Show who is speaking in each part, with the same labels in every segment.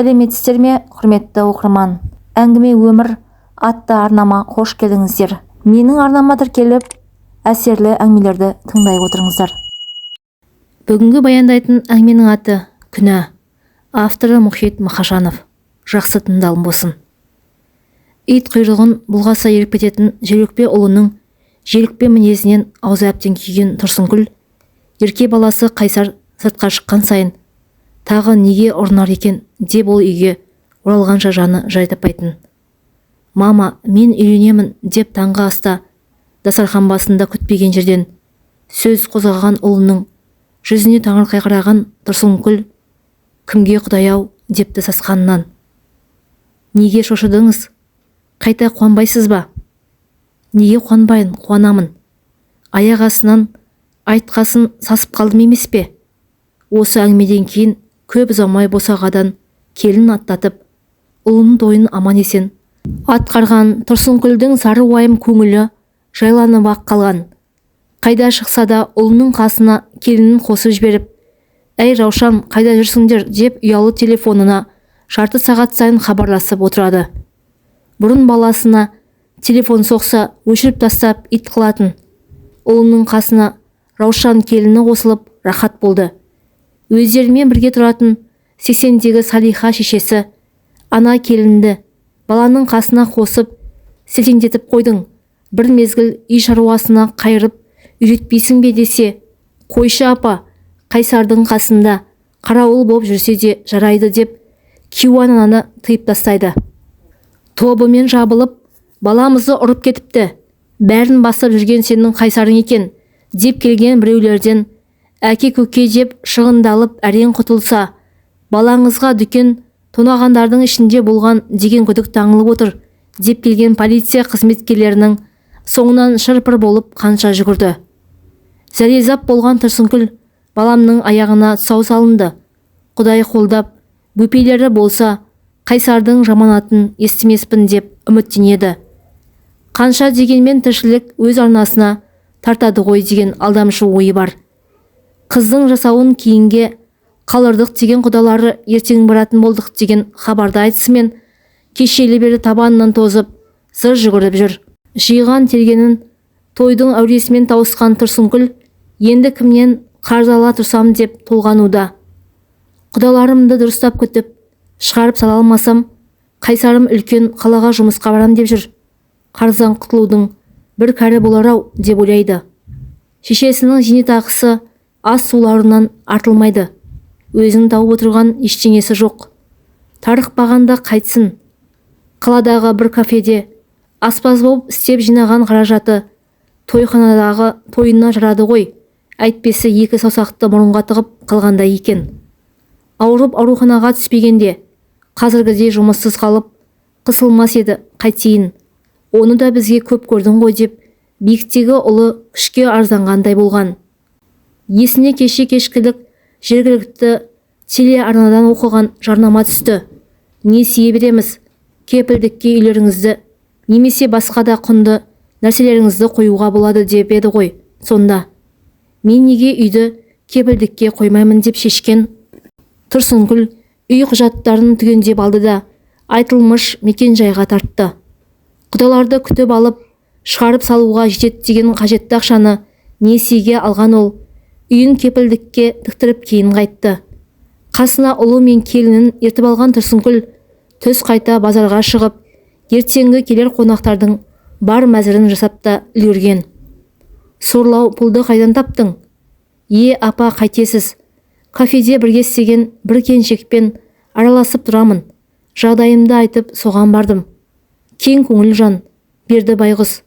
Speaker 1: сәлеметсіздер ме, құрметті оқырман? Әңгіме өмір атты арнама қош келдіңіздер. Менің арнама тіркеліп, әсерлі әңгімелерді тыңдай отырыңыздар. Бүгінгі баяндайтын әңгіменің аты «Күнә». Авторы Мұхит Махажанов. Жақсы тыңдалым болсын. Ит құйрығын бұлғаса еріп кететін желөкпе ұлының желікпе мінезінен аузы әбден күйген Тұрсынкүл, ерке баласы Қайсар сыртқа шыққан сайын тағы неге ұрынар екен деп ол үйге оралғанша жаны жай таппайтын. «Мама, мен үйленемін» деп таңғы аста дастархан басында күтпеген жерден сөз қозғаған ұлының жүзіне таңырқай қараған Тұрсынкүл «Кімге Құдай-ау?» депті сасқанынан. «Неге шошыдыңыз? Қайта қуанбайсыз ба?» «Неге қуанбайын, қуанамын. Аяқ астынан айтқасын сасып қалдым емес пе?» Осы әңгімеден кейін көп ұзамай босағадан келін аттатып, ұлының тойын аман есен атқарған Тұрсынкүлдің сары уайым көңілі жайланып ақ қалған. Қайда шықса да ұлының қасына келінін қосып жіберіп, «Әй Раушан, қайда жүрсіңдер?» деп ұялы телефонына жарты сағат сайын хабарласып отырады. Бұрын баласына телефон соқса өшіріп тастап ит қылатын. Ұлының қасына Раушан келіні қосылып рахат болды. Өздерімен бірге тұратын 80-дегі Салиха шешесі ана келінді баланың қасына қосып селтеңдетіп қойдың. Бір мезгіл үй шаруасына қайырып үйретпейсің бе десе, «Қойшы апа, Қайсардың қасында қарауыл болып жүрсе де жарайды» деп кейуан ананы тыйып тастайды. Тобымен жабылып, «Баламызды ұрып кетіпті, бәрін бастап жүрген сенің Қайсарың екен» деп келген біреулерден әке-көке деп шығындалып әрең құтылса, «Балаңызға дүкен тонағандардың ішінде болған деген күдік таңылып отыр» деп келген полиция қызметкерлерінің соңынан шырпыр болып қанша жүгірді. Зәрезап болған Тұрсынкүл баламның аяғына тұсау салынды. Құдай қолдап, бөпелері болса Қайсардың жаманатын естімеспін деп үміттенеді. Қанша дегенмен тіршілік өз арнасына тартады ғой деген алдамшы ойы бар. Қыздың жасауын кейінге қалырдық деген құдалары ертең баратын болдық деген хабарды айтысымен кешелі бері табанынан тозып зыр жүгіріп жүр. Жиған тергенін тойдың әуресімен тауысқан Тұрсынкүл енді кімнен қарыз ала тұрсам деп толғануда. Құдаларымды дұрыстап күтіп шығарып сала алмасам, Қайсарым үлкен қалаға жұмысқа барам деп жүр. Қарыздан құтылудың бір кәрі болар-ау деп ойлайды. Шешесінің зейнетақысы ас суларынан артылмайды. Өзін тауып отырған ештеңесі жоқ. Тарықпағанда қайтсын. Қаладағы бір кафеде аспаз болып істеп жинаған қаражаты тойханадағы тойына жарады ғой. Әйтпесе екі саусақты мұрынға тығып қалғанда екен. Ауырып ауруханаға түспегенде, қазіргідей жұмыссыз қалып қысылмас еді, қайтейін. Оны да бізге көп көрдің ғой деп биіктегі ұлы күшке арзанғандай болған. Есіне кешкілік жергілікті телеарнадан оқыған жарнама түсті. «Несие береміз, кепілдікке үйлеріңізді немесе басқа да құнды нәрселеріңізді қоюға болады» деп еді ғой. Сонда мен неге үйді кепілдікке қоймаймын деп шешкен Тұрсынкүл үй құжаттарын түгендеп алды да айтылмыш мекен жайға тартты. Құдаларды күтіп алып шығарып салуға жетет деген қажетті ақшаны несиеге алған ол үйін кепілдікке тіктіріп кейін қайтты. Қасына ұлы мен келінін ертіп алған Тұрсынкүл түс қайта базарға шығып, ертеңгі келер қонақтардың бар мәзірін жасап та үлгерген. «Сорлау пұлды қайдан таптың?» Апа, қайтесіз? Кафеде бірге істеген бір келіншекпен араласып тұрамын. Жағдайымды айтып соған бардым. Кең көңіл жан, берді байғұс.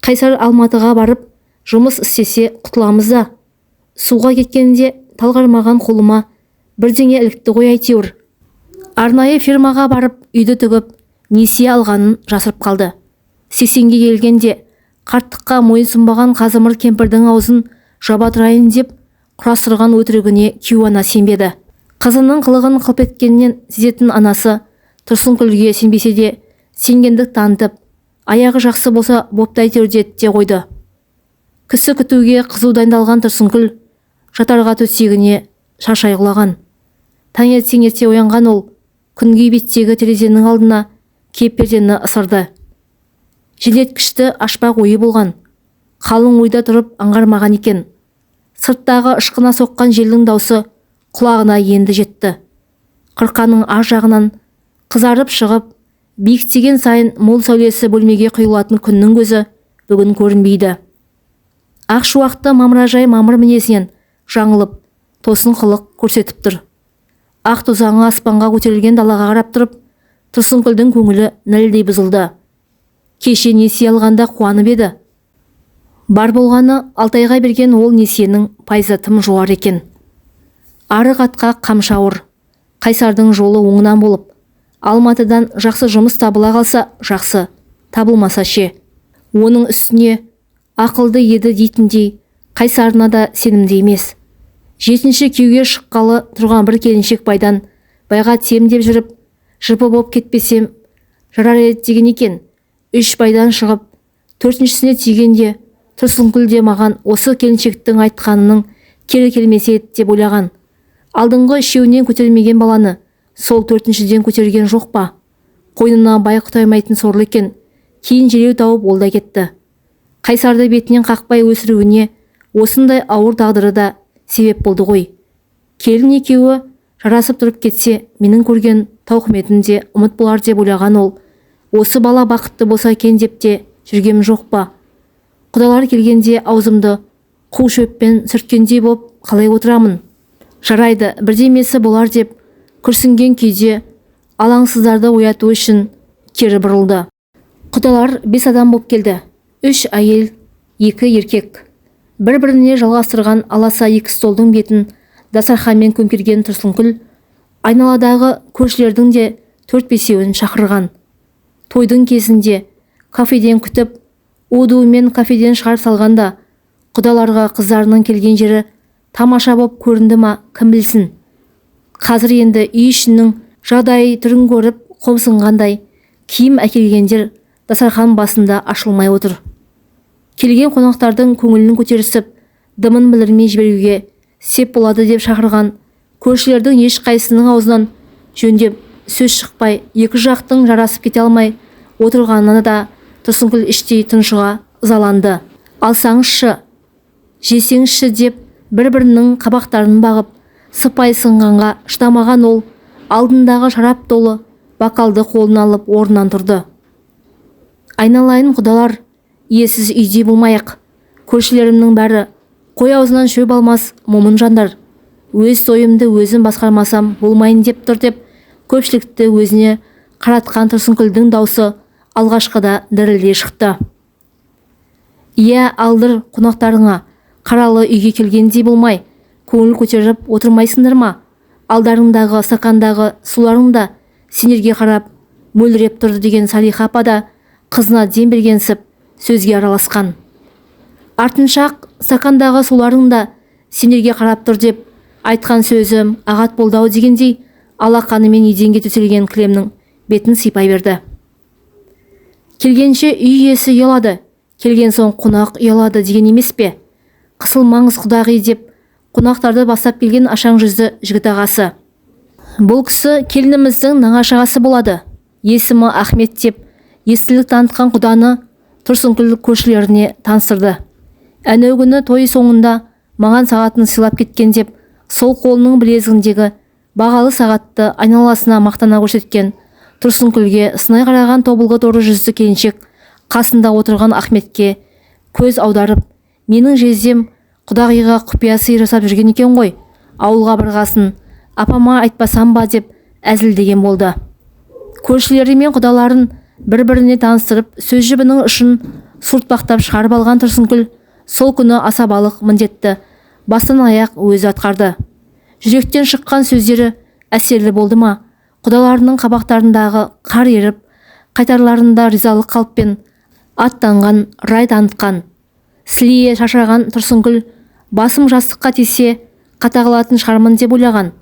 Speaker 1: Қайсар Алматыға барып жұмыс істесе құтыламыз да. Суға кеткенде талғармаған қолыма бірдеңе ілікті ғой әйтеуір. Арнайы фирмаға барып үйді тігіп несие алғанын жасырып қалды. 80-ге келгенде қарттыққа мойынсұнбаған қазымыр кемпірдің аузын жаба тұрайын деп құрастырған өтірігіне кейуана сенбеді. Қызының қылығын қылп еткеннен сезетін анасы Тұрсынкүлге сенбесе де сенгендік танытып, аяғы жақсы болса бопты әйтеуір деді қойды. Кісі күтуге қызу дайындалған Тұрсынкүл жатарға төсегіне шаршай құлаған. Таңертең ерте оянған ол күнгей беттегі терезенің алдына кеп пердені ысырды. Желеткішті ашпақ ойы болған. Қалың ойда тұрып аңғармаған екен. Сырттағы ышқына соққан желдің даусы құлағына енді жетті. Қырқаның ар жағынан қызарып шығып, биіктеген сайын мол сәулесі бөлмеге құйылатын күннің көзі бүгін көрінбейді. Ақ шуақты мамыражай мамыр мінезінен жаңылып, тосын қылық көрсетіп тұр. Ақ тозаңы аспанға көтерілген далаға қарап тұрып, Тұрсынкүлдің көңілі нілдей бұзылды. Кеше несие алғанда қуанып еді. Бар болғаны Алтайға берген ол несиенің пайызы тым жоғары екен. Арық атқа қамшы ауыр. Қайсардың жолы оңынан болып, Алматыдан жақсы жұмыс табыла қалса жақсы, табылмаса ше. Оның үстіне ақылды еді дейтіндей, Қайсарына да сенімді емес. 7-ші күйеуге шыққалы тұрған бір келіншек байдан байға тем деп жүріп, жыпы боп кетпесем жарар еді деген екен. 3 байдан шығып, 4-шісіне тигенде Тұрсынкүл де маған осы келіншектің айтқанының кері келмесе еді деп ойлаған. Алдыңғы 3-еуінен көтермеген баланы сол 4-шіден көтерген жоқ па? Қойнына бай құтаймайтын сорлы екен. Кейін желеу тауып ол да кетті. Қайсарды бетінен қақпай өсіруіне осындай ауыр тағдыры да себеп болды ғой. Келін екеуі жарасып тұрып кетсе, менің көрген тауқыметім де ұмыт болар деп ойлаған ол. Осы бала бақытты болса екен деп те жүргем жоқ па? Құдалар келгенде аузымды қу шөппен сүрткендей боп қалай отырамын? Жарайды, бірдемесі болар деп күрсінген күйде алаңсыздарды ояту үшін кері бұрылды. Құдалар 5 адам боп келді. 3 әйел, 2 еркек. Бір-біріне жалғастырған аласа 2 столдың бетін дастарханмен көмкерген Тұрсынкүл айналадағы көршілердің де 4-5-еуін шақырған. Тойдың кезінде кафеден күтіп, удуымен кафеден шығарып салғанда құдаларға қыздарының келген жері тамаша боп көрінді ма, кім білсін. Қазір енді үй ішінің жағдайы түрін көріп қомсынғандай киім әкелгендер дастархан басында ашылмай отыр. Келген қонақтардың көңілін көтерісіп, дымын білдірмей жіберуге сеп болады деп шақырған көршілердің ешқайсының аузынан жөндеп сөз шықпай, екі жақтың жарасып кете алмай отырғанына да Тұрсынкүл іштей тұншыға ызаланды. Алсаңызшы, жесеңізші деп бір-бірінің қабақтарын бағып, сыпай сынғанға шыдамаған ол алдындағы шарап толы бокалды қолына алып орнынан тұрды. Айналайын құдалар, иесіз үйде болмайық. Көршілерімнің бәрі қой аузынан шөп алмас момын жандар. Өз тойымды өзім басқармасам болмайын деп тұр деп көпшілікті өзіне қаратқан Тұрсынкүлдің даусы алғашқыда дірілдей шықты. Иә, алдыр қонақтарыңа, қаралы үйге келгендей болмай, көңіл көтеріп отырмайсыңдар ма? Алдарыңдағы стакандағы суларың да сендерге қарап мөлдіреп тұрды деген Салиха апа да қызына дем бергенсіп сөзге араласқан. Артыншақ стакандағы суларың да сендерге қарап тұр деп айтқан сөзім ағат болды ау дегендей алақанымен еденге төселген кілемнің бетін сипай берді. Келгенше үй иесі ұялады, келген соң қонақ ұялады деген емес пе? Қысылмаңыз құдағи деп қонақтарды бастап келген ашаң жүзді жігіт ағасы. Бұл кісі келініміздің нағашы ағасы болады. Есімі Ахмет деп естілік танытқан құданы Тұрсынкүл көршілеріне таныстырды. Әнеугүні той соңында маған сағатын сыйлап кеткен деп сол қолының білезігіндегі бағалы сағатты айналасына мақтана көрсеткен Тұрсынкүлге сынай қараған тобылғы торы жүзді келіншек қасында отырған Ахметке көз аударып, менің жездем құдағиға құпия сый жасап жүрген екен ғой, ауылға барғасын апама айтпасам ба деп әзілдеген болды. Көршілері мен құдаларын бір-біріне таныстырып, сөз жібінің ұшын суыртпақтап шығарып алған Тұрсынкүл сол күні асабалық міндетті бастан аяқ өзі атқарды. Жүректен шыққан сөздері әсерлі болды ма? Құдаларының қабақтарындағы қар еріп, қайтарларында ризалық қалыппен аттанған рай танытқан. Сілие шашаған Тұрсынкүл басым жастыққа тисе қатағылатын шығармын деп ойлаған.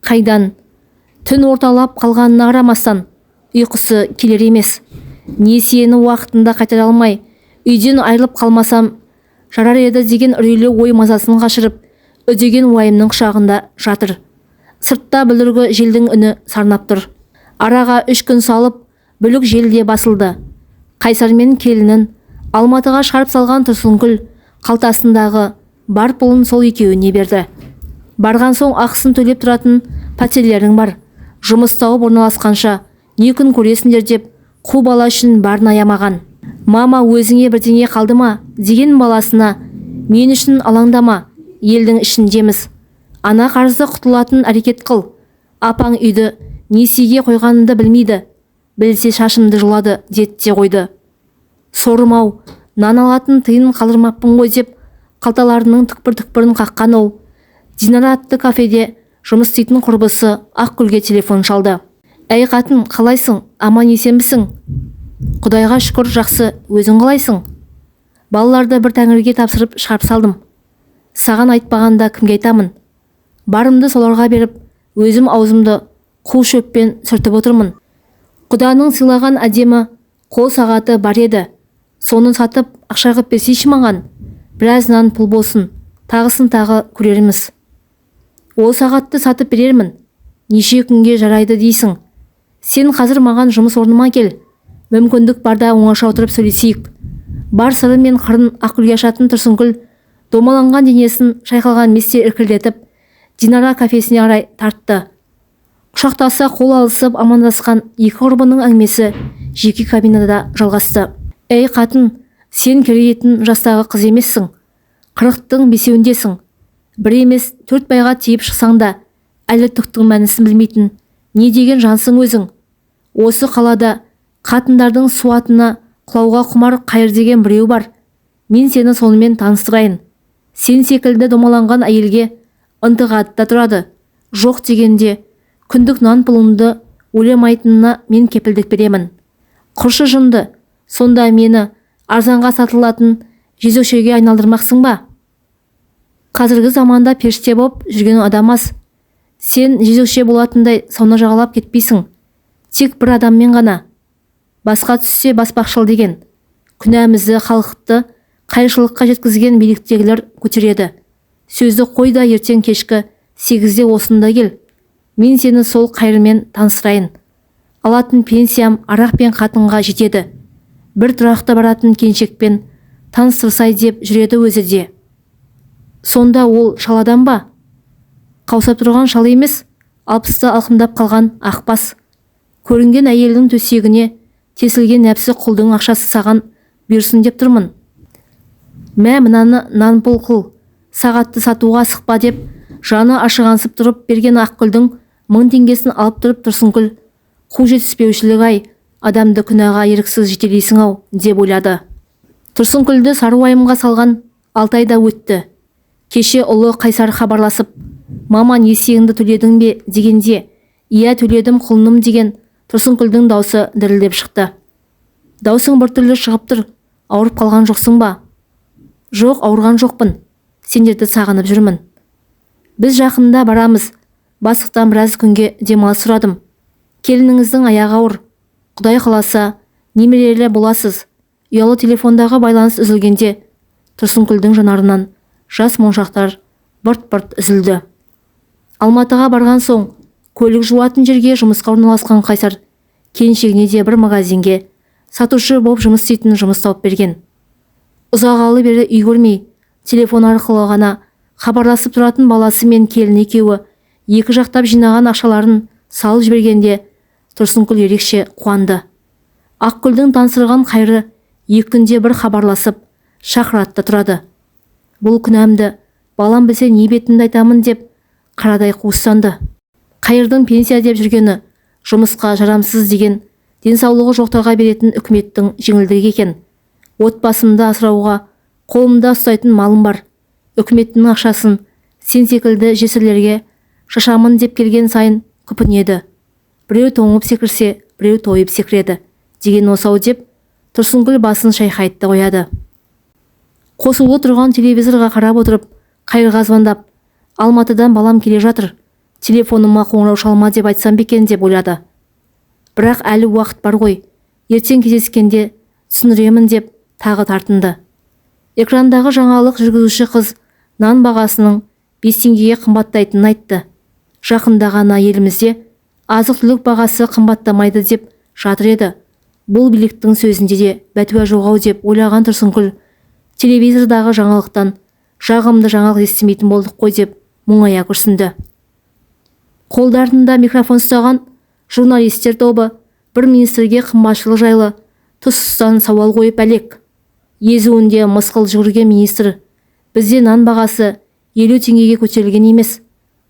Speaker 1: Қайдан? Түн орталап қалғанына қарамастан ұйқысы келер емес. Несиені уақытында қайтара алмай, үйден айырылып қалмасам жарар еді деген үрейлі ой мазасын қашырып, үдеген уайымның құшағында жатыр. Сыртта бүлдіргі желдің үні сарнап тұр. Араға 3 күн салып, бүлік желіде басылды. Қайсар мен келінін Алматыға шығарып салған Тұрсынкүл қалтасындағы бар пұлын сол екеуіне берді. Барған соң ақысын төлеп тұратын пәтерлерің бар. Жұмыс тауып орналасқанша не күн көресіңдер деп қу бала үшін барын аямаған. Мама, өзіңе бірдеңе қалды ма деген баласына, мен үшін алаңдама, елдің ішіндеміз. Ана қарызды құтылатын әрекет қыл. Апаң үйді несиеге қойғанымды білмейді. Білсе шашымды жұлады, деді де қойды. Сорым-ау, нан алатын тиын қалдырмаппын ғой деп қалталарының түкпір-түкпірін қаққан ол. Динара атты кафеде жұмыс істейтін құрбысы Ақгүлге телефон шалды. Әй қатын, қалайсың? Аман есенбісің? Құдайға шүкір, жақсы. Өзің қалайсың? Балаларды бір тәңірге тапсырып шығарып салдым. Саған айтпағанда кімге айтамын? Барымды соларға беріп, өзім аузымды қу шөппен сүртіп отырмын. Құданың сыйлаған әдемі қол сағаты бар еді. Соны сатып ақша қып берсейші маған. Біразынан пұл болсын, тағысын тағы көрерміз. Ол сағатты сатып берермін. Неше күнге жарайды дейсің? Сен қазір маған жұмыс орныма кел. Мүмкіндік барда оңаша отырып сөйлесейік. Бар сыры мен қырын Ақгүлге ашатын Тұрсынкүл домаланған денесін шайқалған месте іркілдетіп, Динара кафесіне қарай тартты. Құшақтаса қол алысып амандасқан екі құрбының әңгімесі жеке кабинада жалғасты. Әй қатын, сен керейтін жастағы қыз емессің. 40-тың бесеуіндесің. Бір емес 4 байға тиіп шықсаң да, әлі түктің мәнісін білмейтін не деген жансың өзің. Осы қалада қатындардың суатына құлауға құмар Қайыр деген біреу бар. Мен сені сонымен таныстырайын. Сен секілді домаланған әйелге ынтығатта тұрады. Жоқ дегенде күндік нан пұлымды өлемайтынына мен кепілдік беремін. Құршы жынды, сонда мені арзанға сатылатын жезөкшеге айналдырмақсың ба? Қазіргі заманда періште боп жүрген адам аз. Сен жезөкше болатындай сауна жағалап кетпейсің. Тек бір адаммен ғана. Басқа түссе баспақшыл деген. Күнәмізді, халықты қайыршылыққа жеткізген биліктегілер көтереді. Сөзді қой да ертең кешкі 8-де осында кел. Мен сені сол Қайырмен таныстырайын. Алатын пенсиям арақ пен қатынға жетеді. Бір тұрақты баратын келіншекпен таныстырсай деп жүреді өзі де. Сонда ол шаладан ба? Қаусап тұрған шал емес, 60-та алқымдап қалған ақбас. Көрінген әйелдің төсегіне тесілген нәпсі құлдың ақшасы саған берсін деп тұрмын. Мә, мынаны нан пұл қыл, сағатты сатуға асықпа деп жаны ашығансып тұрып берген Ақгүлдің 1000 теңгесін алып тұрып Тұрсынкүл, қу жетіспеушілік-ай, адамды күнәға еріксіз жетелейсің-ау деп ойлады. Тұрсынкүлді сары уайымға салған 6 айда өтті. Кеше ұлы Қайсар хабарласып, мама несиеңді төледің бе дегенде, иә төледім құлыным деген Тұрсынкүлдің даусы дірілдеп шықты. Даусың біртүрлі шығып тұр, ауырып қалған жоқсың ба? Жоқ, ауырған жоқпын. Сендерді сағынып жүрмін. Біз жақында барамыз. Бастықтан біраз күнге демалыс сұрадым. Келініңіздің аяғы ауыр. Құдай қаласа, немерелі боласыз. Ұялы телефондағы байланыс үзілгенде Тұрсынкүлдің жанарынан жас моншақтар бырт-бырт үзілді. Алматыға барған соң көлік жуатын жерге жұмысқа орналасқан Қайсар келіншегіне де бір магазинге сатушы болып жұмыс істейтін жұмыс тауып берген. Ұзағалы бері үй көрмей, телефон арқылы ғана хабарласып тұратын баласы мен келіні екеуі екі жақтап жинаған ақшаларын салып жібергенде Тұрсынкүл ерекше қуанды. Ақгүлдің тансырған Қайыры 2 күнде бір хабарласып шақыратты тұрады. Бұл күнәмді балам білсе не бетімді айтамын деп қарадай қуыстанды. Қайырдың пенсия деп жүргені жұмысқа жарамсыз деген, денсаулығы жоқтарға беретін үкіметтің жеңілдігі екен. Отбасымды асырауға қолымда ұстайтын малым бар. Үкіметтің ақшасын сен секілді жесірлерге шашамын деп келген сайын күпінеді. Біреу тоңып секірсе, біреу тойып секіреді деген осау деп Тұрсынкүл басын шайқайтты қояды. Қосулы тұрған телевизорға қарап отырып, Қайырға звондап, Алматыдан балам келе жатыр. Телефоныма қоңырау шалма деп айтсам бекен деп ойлады. Бірақ әлі уақыт бар ғой. Ертең кездескенде түсіндіремін деп тағы тартынды. Экрандағы жаңалық жүргізуші қыз нан бағасының 5 теңгеге қымбаттайтынын айтты. Жақында ғана елімізде азық-түлік бағасы қымбаттамайды деп жатыр еді. Бұл биліктің сөзінде де бәтуа жоқ-ау деп ойлаған Тұрсынкүл телевизордағы жаңалықтан жағымды жаңалық естімейтін болдық қой деп мұңая күрсінді. Қолдарында микрофон ұстаған журналистер тобы бір министрге қымбатшылық жайлы тұстан сауал қойып әлек. Езуінде мысқыл жүгірген министр: бізде нан бағасы 50 теңгеге көтерілген емес.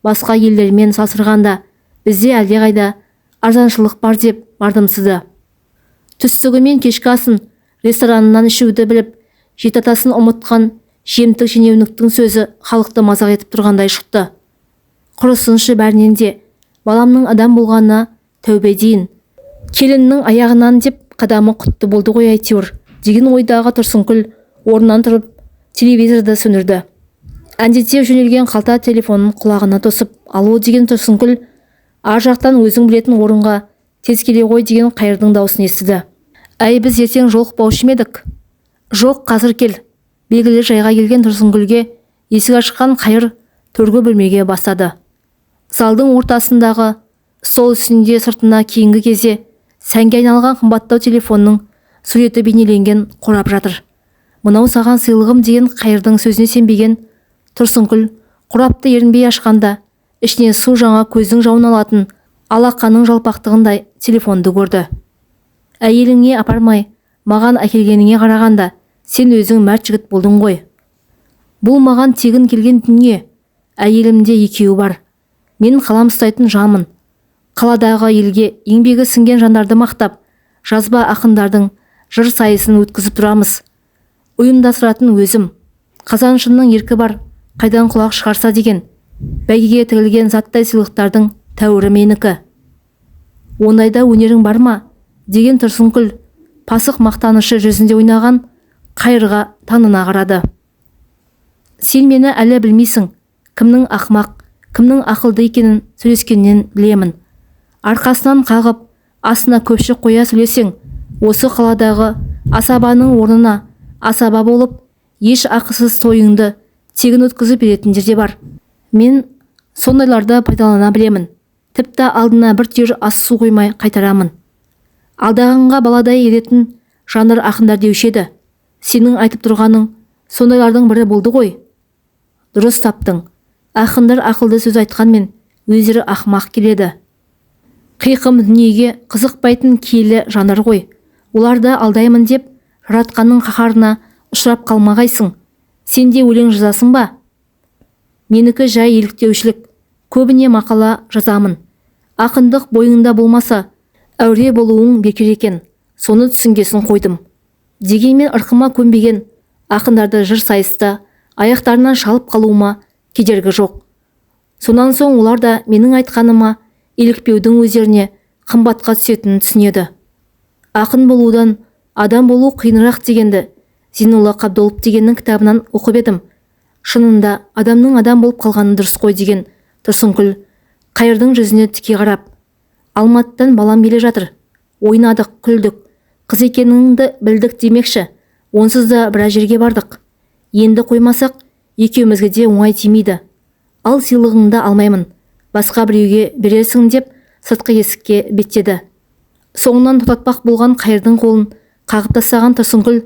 Speaker 1: Басқа елдермен салыстырғанда бізде әлдеқайда арзаншылық бар деп мардымсыды. Түстігі мен кешкі асын ресторанынан ішуді біліп, жеті атасын ұмытқан жемтік шенеуніктің сөзі халықты мазақ етіп тұрғандай шықты. Құрысыншы бәрінен де баламның адам болғанына тәубе дейін. Келіннің аяғынан деп қадамы құтты болды ғой әйтеуір деген ойдағы Тұрсынкүл орнынан тұрып телевизорды сөндірді. Әндетеп жөнелген қалта телефонын құлағына тосып алу деген Тұрсынкүл ар жақтан өзің білетін орынға тез келе ғой деген Қайырдың даусын естіді. Әй, біз ертең жолықпаушы ма едік? Жоқ, қазір кел. Белгілі жайға келген Тұрсынкүлге есік ашқан Қайыр төргі бөлмеге бастады. Залдың ортасындағы стол үстінде сыртына кейінгі кезде сәнге айналған қымбаттау телефонның суреті бейнеленген қорап жатыр. Мынау саған сыйлығым деген Қайырдың сөзіне сенбеген Тұрсынкүл қорапты ерінбей ашқанда ішіне су жаңа көздің жауын алатын алақанның жалпақтығындай телефонды көрді. Әйеліңе апармай маған әкелгеніңе қарағанда сен өзің мәрт жігіт болдың ғой. Бұл маған тегін келген дүние. Әйелімде екеуі бар. Мен қалам ұстайтын жанмын. Қаладағы елге еңбегі сіңген жандарды мақтап, жазба ақындардың жыр сайысын өткізіп тұрамыз. Ұйымдастыратын өзім. Қазаншының еркі бар, қайдан құлақ шығарса деген. Бәйгеге тігілген заттай сыйлықтардың тәуірі менікі. Ондайда өнерің бар ма? Деген Тұрсынкүл пасық мақтанышы жүзінде ойнаған Қайырға танына қарады. Сен мені әлі білмейсің. Кімнің ақмақ, кімнің ақылды екенін сөйлескеннен білемін. Арқасынан қағып, асына көпшік қоя сөйлесең, осы қаладағы асабаның орнына асаба болып, еш ақысыз тойыңды тегін өткізіп беретіндер де бар. Мен сондайларды пайдалана білемін. Тіпті алдына бір түйір ас су қоймай қайтарамын. Алдағанға баладай еретін жанр ақындар деуші еді. Сенің айтып тұрғаның сондайлардың бірі болды ғой. Дұрыс таптың. Ақындар ақылды сөз айтқанмен өздері ақымақ келеді. Қиқым дүниеге қызықпайтын киелі жанр ғой. Оларды алдаймын деп жаратқанның қаһарына ұшырап қалмағайсың. Сен де өлең жазасың ба? Менікі жай еліктеушілік. Көбіне мақала жазамын. Ақындық бойыңда болмаса, әуре болуың бекер екен. Соны түсінгесін қойдым. Дегенмен ырқыма көнбеген ақындарды жыр сайыста аяқтарынан шалып қалуыма кедергі жоқ. Сонан соң олар да менің айтқаныма елікпеудің өздеріне қымбатқа түсетінін түсінеді. Ақын болудан адам болу қиынырақ дегенді Зейнолла Қабдолов дегеннің кітабынан оқып едім. Шынында адамның адам болып қалғаны дұрыс қой деген Тұрсынкүл Қайырдың жүзіне тіке қарап: Алматыдан балам келе жатыр. Ойнадық, күлдік. Қыз екеніңді білдік демекші. Онсыз да біраз жерге бардық. Енді қоймасақ, екеумізге де оңай тимейді. Ал сыйлығыңды алмаймын. Басқа біреуге берерсің деп сыртқы есікке беттеді. Соңынан тоқтатпақ болған Қайырдың қолын қағып тастаған Тұрсынкүл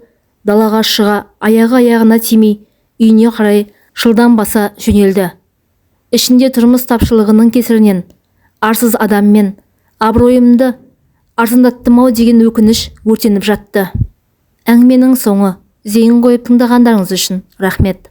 Speaker 1: далаға шыға, аяғы аяғына тимей, үйіне қарай жылдам баса жөнелді. Ішінде тұрмыс тапшылығының кесірінен арсыз адаммен абыройымды арзандаттым-ау деген өкініш өртеніп жатты. Әңгіменің соңы. Зейін қойып тыңдағандарыңыз үшін рахмет.